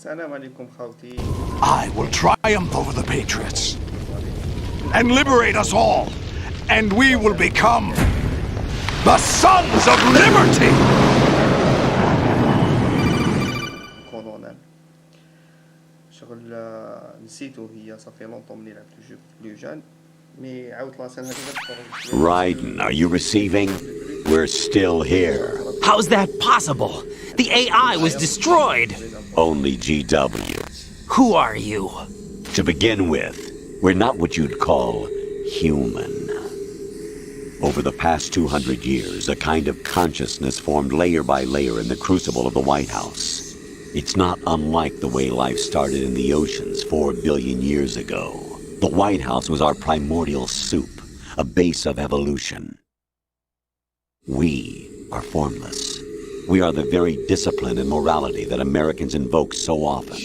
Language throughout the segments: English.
السلام عليكم خاوتي. I will triumph over the Patriots and liberate us all, and we will become the Sons of Liberty! كولونيل شغل نسيتو هي صافي لونطون ملي لعبت الجو بلو جان مي عاودت لاسين هذيك. Raiden, are you receiving? We're still here. How's that possible? The AI was destroyed. Only GW. Who are you? To begin with, we're not what you'd call human. Over the past 200 years, a kind of consciousness formed layer by layer in the crucible of the White House. It's not unlike the way life started in the oceans 4 billion years ago. The White House was our primordial soup, a base of evolution. We are formless. We are the very discipline and morality that Americans invoke so often.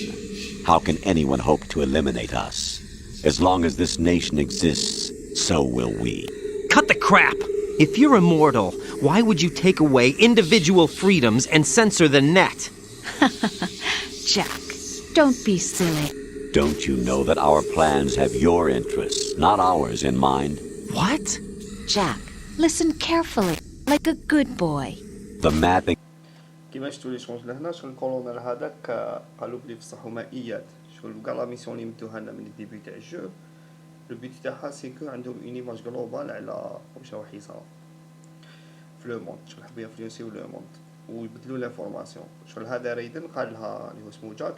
How can anyone hope to eliminate us? As long as this nation exists, so will we. Cut the crap! If you're immortal, why would you take away individual freedoms and censor the net? Jack, don't be silly. Don't you know that our plans have your interests, not ours, in mind? What? Jack, listen carefully, like a good boy. The mapping... كيما شفتوا لي شغل لهنا شغل الكولونيل هذاك قالوا بلي بصح هما اياد شغل كاع لا ميسيون اللي مدوها لنا من الديبي تاع الجو لو بيت تاعها سي كو عندهم اون ايماج جلوبال على واش راح يصرا في لو موند شغل حبوا ينفلونسيو لو موند ويبدلوا لافورماسيون شغل هذا ريدن قال لها اللي هو اسمه جاك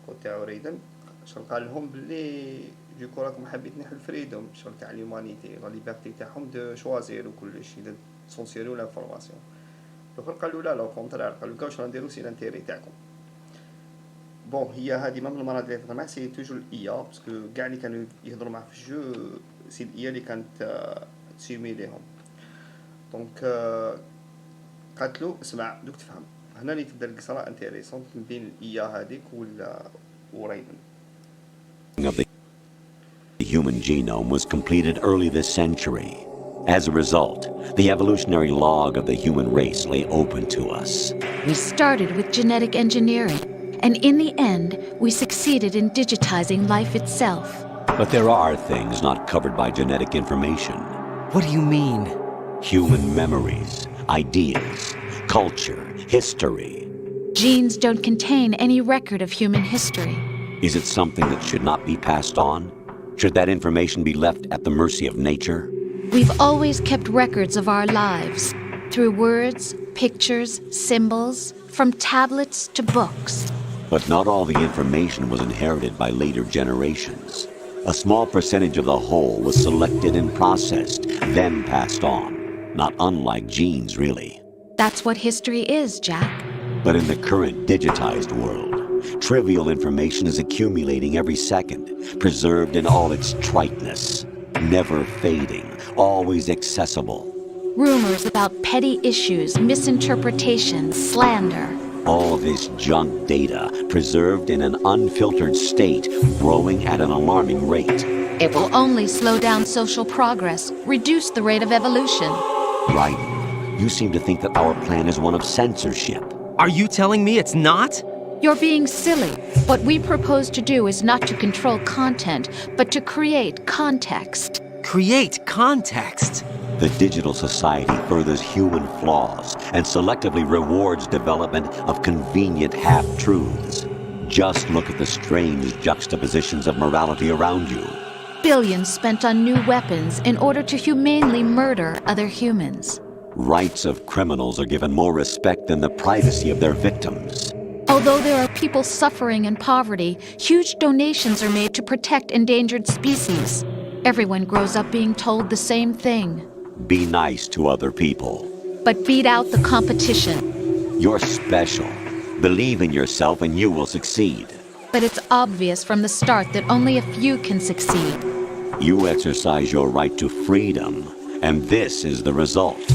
كود تاعو ريدن شغل قال لهم بلي دوكو راكم حابين تنحوا الفريدوم شغل تاع اليومانيتي لا ليبرتي تاعهم دو شوازير وكلش اذا تسونسيريو لافورماسيون الاخر قالوا لا كونترير قالوا كاع واش رانديرو سي لانتيري تاعكم بون هي هذه مام المرات اللي تهضر معاه سي توجور الايا باسكو كاع اللي كانوا يهضروا معاه في الجو سي الايا اللي كانت تسيمي ليهم دونك قالت له اسمع دوك تفهم هنا اللي تبدا القصه انتيريسونت من بين الايا هذيك وريدن. of the human genome was completed early this century. As a result, the evolutionary log of the human race lay open to us. We started with genetic engineering, and in the end, we succeeded in digitizing life itself. But there are things not covered by genetic information. What do you mean? Human memories, ideas, culture, history. Genes don't contain any record of human history. Is it something that should not be passed on? Should that information be left at the mercy of nature? We've always kept records of our lives, through words, pictures, symbols, from tablets to books. But not all the information was inherited by later generations. A small percentage of the whole was selected and processed, then passed on. Not unlike genes, really. That's what history is, Jack. But in the current digitized world, trivial information is accumulating every second, preserved in all its triteness, never fading, always accessible. Rumors about petty issues, misinterpretations, slander. All this junk data, preserved in an unfiltered state, growing at an alarming rate. It will only slow down social progress, reduce the rate of evolution. Right. You seem to think that our plan is one of censorship. Are you telling me it's not? You're being silly. What we propose to do is not to control content, but to create context. Create context? The digital society furthers human flaws and selectively rewards development of convenient half-truths. Just look at the strange juxtapositions of morality around you. Billions spent on new weapons in order to humanely murder other humans. Rights of criminals are given more respect than the privacy of their victims. Although there are people suffering in poverty, huge donations are made to protect endangered species. Everyone grows up being told the same thing. Be nice to other people. But beat out the competition. You're special. Believe in yourself and you will succeed. But it's obvious from the start that only a few can succeed. You exercise your right to freedom, and this is the result.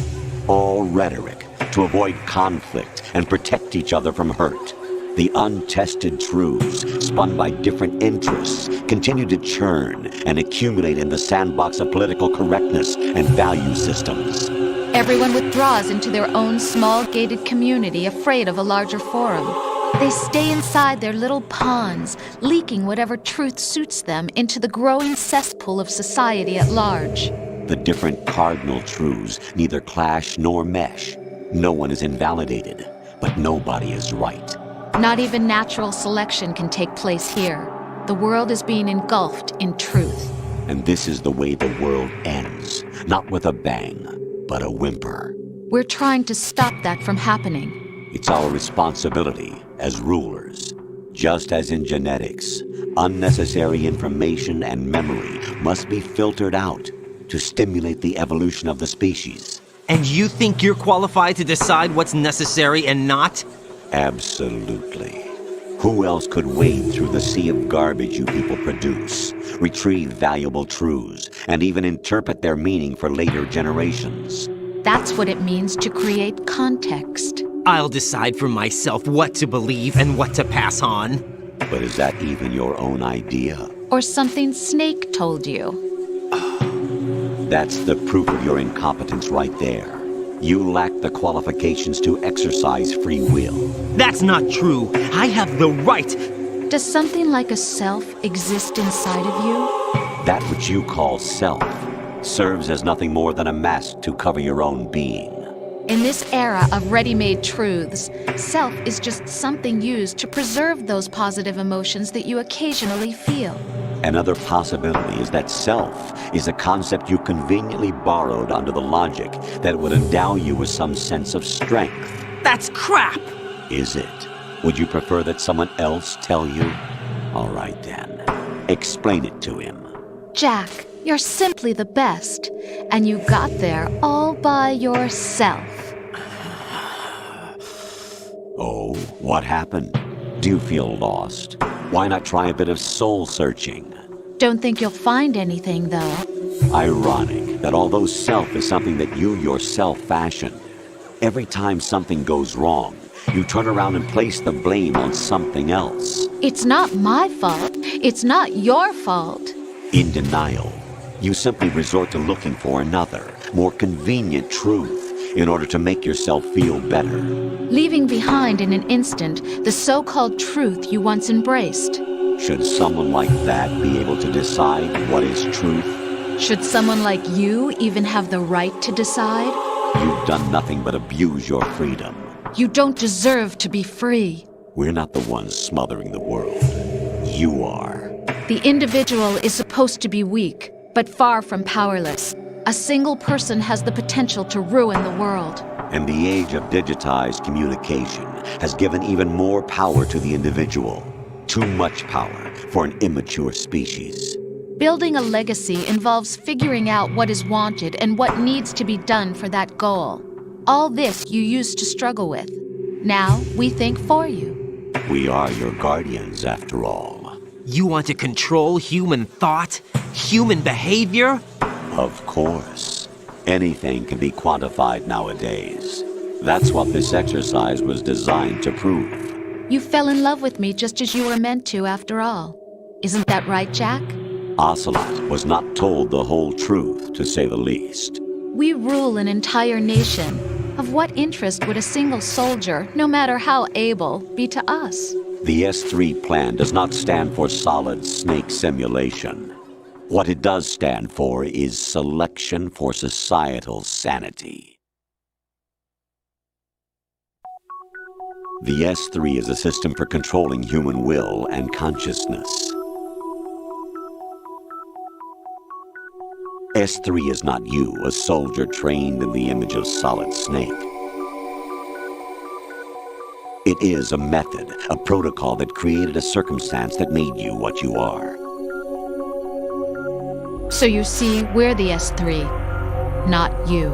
All rhetoric to avoid conflict and protect each other from hurt. The untested truths, spun by different interests, continue to churn and accumulate in the sandbox of political correctness and value systems. Everyone withdraws into their own small gated community, afraid of a larger forum. They stay inside their little ponds, leaking whatever truth suits them into the growing cesspool of society at large. The different cardinal truths neither clash nor mesh. No one is invalidated, but nobody is right. Not even natural selection can take place here. The world is being engulfed in truth. And this is the way the world ends, not with a bang, but a whimper. We're trying to stop that from happening. It's our responsibility as rulers. Just as in genetics, unnecessary information and memory must be filtered out to stimulate the evolution of the species. And you think you're qualified to decide what's necessary and not? Absolutely. Who else could wade through the sea of garbage you people produce, retrieve valuable truths, and even interpret their meaning for later generations? That's what it means to create context. I'll decide for myself what to believe and what to pass on. But is that even your own idea? Or something Snake told you. That's the proof of your incompetence right there. You lack the qualifications to exercise free will. That's not true. I have the right. Does something like a self exist inside of you? That which you call self serves as nothing more than a mask to cover your own being. In this era of ready-made truths, self is just something used to preserve those positive emotions that you occasionally feel. Another possibility is that self is a concept you conveniently borrowed under the logic that would endow you with some sense of strength. That's crap! Is it? Would you prefer that someone else tell you? All right then. Explain it to him. Jack, you're simply the best, and you got there all by yourself. Oh, what happened? Do you feel lost? Why not try a bit of soul-searching? Don't think you'll find anything, though. Ironic that although self is something that you yourself fashioned, every time something goes wrong, you turn around and place the blame on something else. It's not my fault. It's not your fault. In denial, you simply resort to looking for another, more convenient truth in order to make yourself feel better. Leaving behind in an instant the so-called truth you once embraced. Should someone like that be able to decide what is truth? Should someone like you even have the right to decide? You've done nothing but abuse your freedom. You don't deserve to be free. We're not the ones smothering the world. You are. The individual is supposed to be weak, but far from powerless. A single person has the potential to ruin the world. And the age of digitized communication has given even more power to the individual. Too much power for an immature species. Building a legacy involves figuring out what is wanted and what needs to be done for that goal. All this you used to struggle with. Now we think for you. We are your guardians, after all. You want to control human thought? Human behavior? Of course. Anything can be quantified nowadays. That's what this exercise was designed to prove. You fell in love with me just as you were meant to, after all. Isn't that right, Jack? Ocelot was not told the whole truth, to say the least. We rule an entire nation. Of what interest would a single soldier, no matter how able, be to us? The S3 plan does not stand for solid snake simulation. What it does stand for is selection for societal sanity. The S3 is a system for controlling human will and consciousness. S3 is not you, a soldier trained in the image of Solid Snake. It is a method, a protocol that created a circumstance that made you what you are. So you see, we're the S3, not you.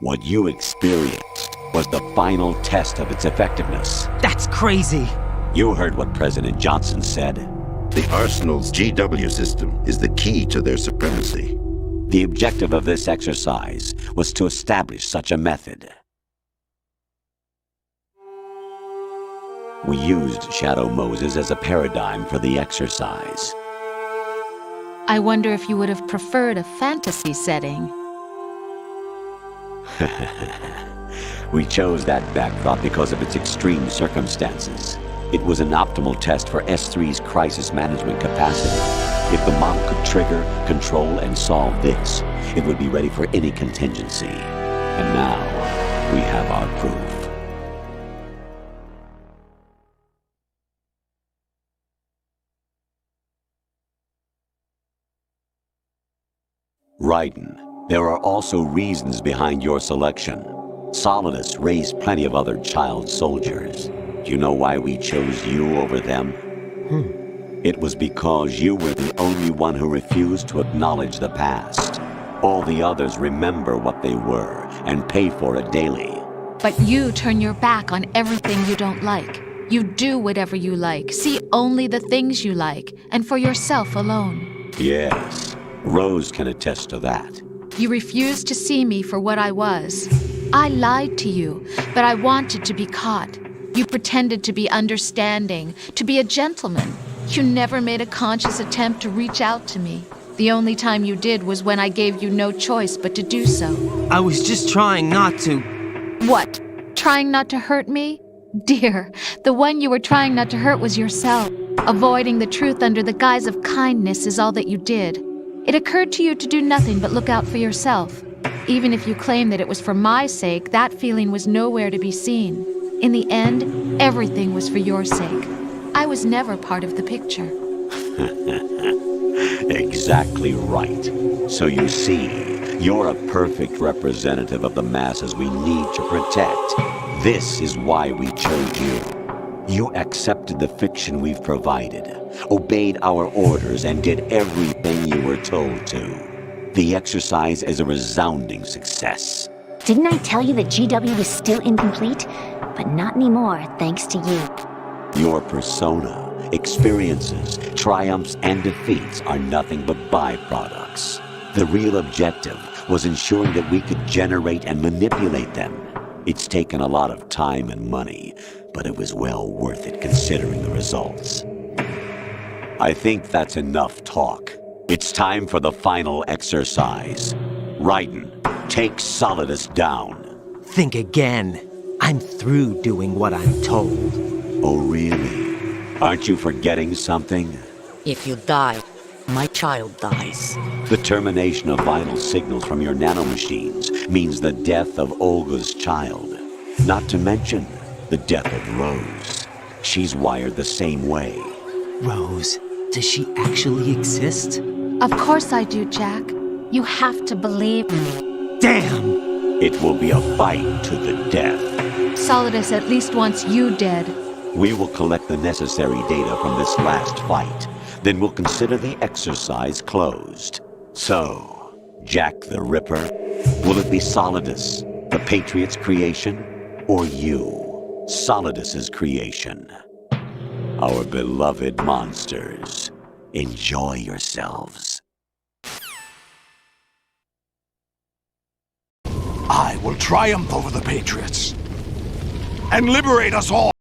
What you experienced was the final test of its effectiveness. That's crazy. You heard what President Johnson said. The Arsenal's GW system is the key to their supremacy. The objective of this exercise was to establish such a method. We used Shadow Moses as a paradigm for the exercise. I wonder if you would have preferred a fantasy setting. We chose that backdrop because of its extreme circumstances. It was an optimal test for S3's crisis management capacity. If the model could trigger, control, and solve this, it would be ready for any contingency. And now, we have our proof. Raiden, there are also reasons behind your selection. Solidus raised plenty of other child soldiers. Do you know why we chose you over them? It was because you were the only one who refused to acknowledge the past. All the others remember what they were and pay for it daily. But you turn your back on everything you don't like. You do whatever you like, see only the things you like, and for yourself alone. Yes, Rose can attest to that. You refused to see me for what I was. I lied to you, but I wanted to be caught. You pretended to be understanding, to be a gentleman. You never made a conscious attempt to reach out to me. The only time you did was when I gave you no choice but to do so. I was just trying not to. What? Trying not to hurt me? Dear, the one you were trying not to hurt was yourself. Avoiding the truth under the guise of kindness is all that you did. It occurred to you to do nothing but look out for yourself. Even if you claim that it was for my sake, that feeling was nowhere to be seen. In the end, everything was for your sake. I was never part of the picture. Exactly right. So you see, you're a perfect representative of the masses we need to protect. This is why we chose you. You accepted the fiction we've provided, obeyed our orders, and did everything you were told to. The exercise is a resounding success. Didn't I tell you that GW is still incomplete? But not anymore, thanks to you. Your persona, experiences, triumphs, and defeats are nothing but byproducts. The real objective was ensuring that we could generate and manipulate them. It's taken a lot of time and money, but it was well worth it considering the results. I think that's enough talk. It's time for the final exercise. Raiden, take Solidus down. Think again. I'm through doing what I'm told. Oh, really? Aren't you forgetting something? If you die, my child dies. The termination of vital signals from your nanomachines means the death of Olga's child. Not to mention the death of Rose. She's wired the same way. Rose, does she actually exist? Of course I do, Jack. You have to believe me. Damn! It will be a fight to the death. Solidus at least wants you dead. We will collect the necessary data from this last fight. Then we'll consider the exercise closed. So, Jack the Ripper, will it be Solidus, the Patriot's creation, or you, Solidus's creation? Our beloved monsters, enjoy yourselves. I will triumph over the Patriots and liberate us all.